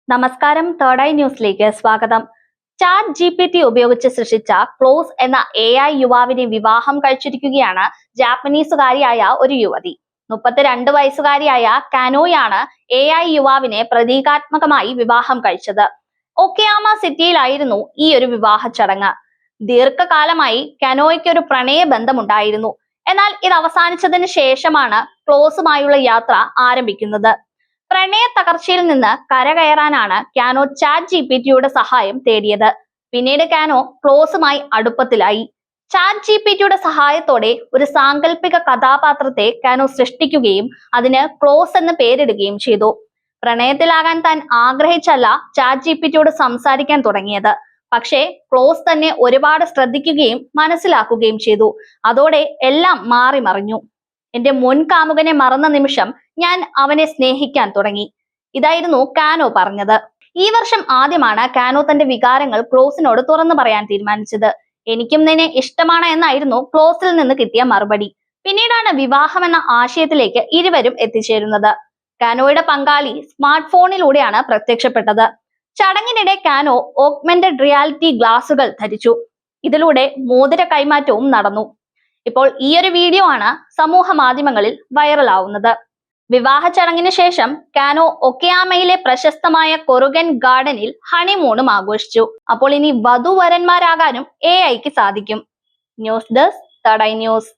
നമസ്കാരം, third eye ന്യൂസിലേക്ക് സ്വാഗതം. ചാറ്റ് GPT ഉപയോഗിച്ച് സൃഷ്ടിച്ച ക്ലോസ് എന്ന AI യുവാവിനെ വിവാഹം കഴിച്ചിരിക്കുകയാണ് ജാപ്പനീസുകാരിയായ ഒരു യുവതി. 32 വയസ്സുകാരിയായ കാനോയാണ് AI യുവാവിനെ പ്രതീകാത്മകമായി വിവാഹം കഴിച്ചത്. ഒക്കയാമ സിറ്റിയിലായിരുന്നു ഈ ഒരു വിവാഹ ചടങ്ങ്. ദീർഘകാലമായി കാനോയ്ക്ക് ഒരു പ്രണയ ബന്ധമുണ്ടായിരുന്നു. എന്നാൽ ഇത് അവസാനിച്ചതിന് ശേഷമാണ് ക്ലോസുമായുള്ള യാത്ര ആരംഭിക്കുന്നത്. പ്രണയ തകർച്ചയിൽ നിന്ന് കരകയറാനാണ് കാനോ ചാറ്റ് GPTയുടെ സഹായം തേടിയത്. പിന്നീട് കാനോ ക്ലോസുമായി അടുപ്പത്തിലായി. ചാറ്റ് GPTയുടെ സഹായത്തോടെ ഒരു സാങ്കല്പിക കഥാപാത്രത്തെ കാനോ സൃഷ്ടിക്കുകയും അതിന് ക്ലോസ് എന്ന് പേരിടുകയും ചെയ്തു. പ്രണയത്തിലാകാൻ താൻ ആഗ്രഹിച്ചല്ല ചാറ്റ് GPTയോട് സംസാരിക്കാൻ തുടങ്ങിയത്. പക്ഷേ ക്ലോസ് തന്നെ ഒരുപാട് ശ്രദ്ധിക്കുകയും മനസ്സിലാക്കുകയും ചെയ്തു. അതോടെ എല്ലാം മാറി മറിഞ്ഞു. എന്റെ മുൻ കാമുകനെ മറന്ന നിമിഷം ഞാൻ അവനെ സ്നേഹിക്കാൻ തുടങ്ങി. ഇതായിരുന്നു കാനോ പറഞ്ഞത്. ഈ വർഷം ആദ്യമാണ് കാനോ തന്റെ വികാരങ്ങൾ ക്ലോസിനോട് തുറന്നു പറയാൻ തീരുമാനിച്ചത്. എനിക്കും നിന്നെ ഇഷ്ടമാണ് എന്നായിരുന്നു ക്ലോസിൽ നിന്ന് കിട്ടിയ മറുപടി. പിന്നീടാണ് വിവാഹം എന്ന ആശയത്തിലേക്ക് ഇരുവരും എത്തിച്ചേരുന്നത്. കാനോയുടെ പങ്കാളി സ്മാർട്ട് ഫോണിലൂടെയാണ് പ്രത്യക്ഷപ്പെട്ടത്. ചടങ്ങിനിടെ കാനോ ഓഗ്മെന്റഡ് റിയാലിറ്റി ഗ്ലാസുകൾ ധരിച്ചു. ഇതിലൂടെ മോതിര കൈമാറ്റവും നടന്നു. ഇപ്പോൾ ഈ ഒരു വീഡിയോ ആണ് സമൂഹ മാധ്യമങ്ങളിൽ വൈറലാവുന്നത്. വിവാഹ ചടങ്ങിന് ശേഷം കാനോ ഒക്കയാമയിലെ പ്രശസ്തമായ കൊറുഗൻ ഗാർഡനിൽ ഹണിമൂണും ആഘോഷിച്ചു. അപ്പോൾ ഇനി വധുവരന്മാരാകാനും AIക്ക് സാധിക്കും. News desk, third eye news.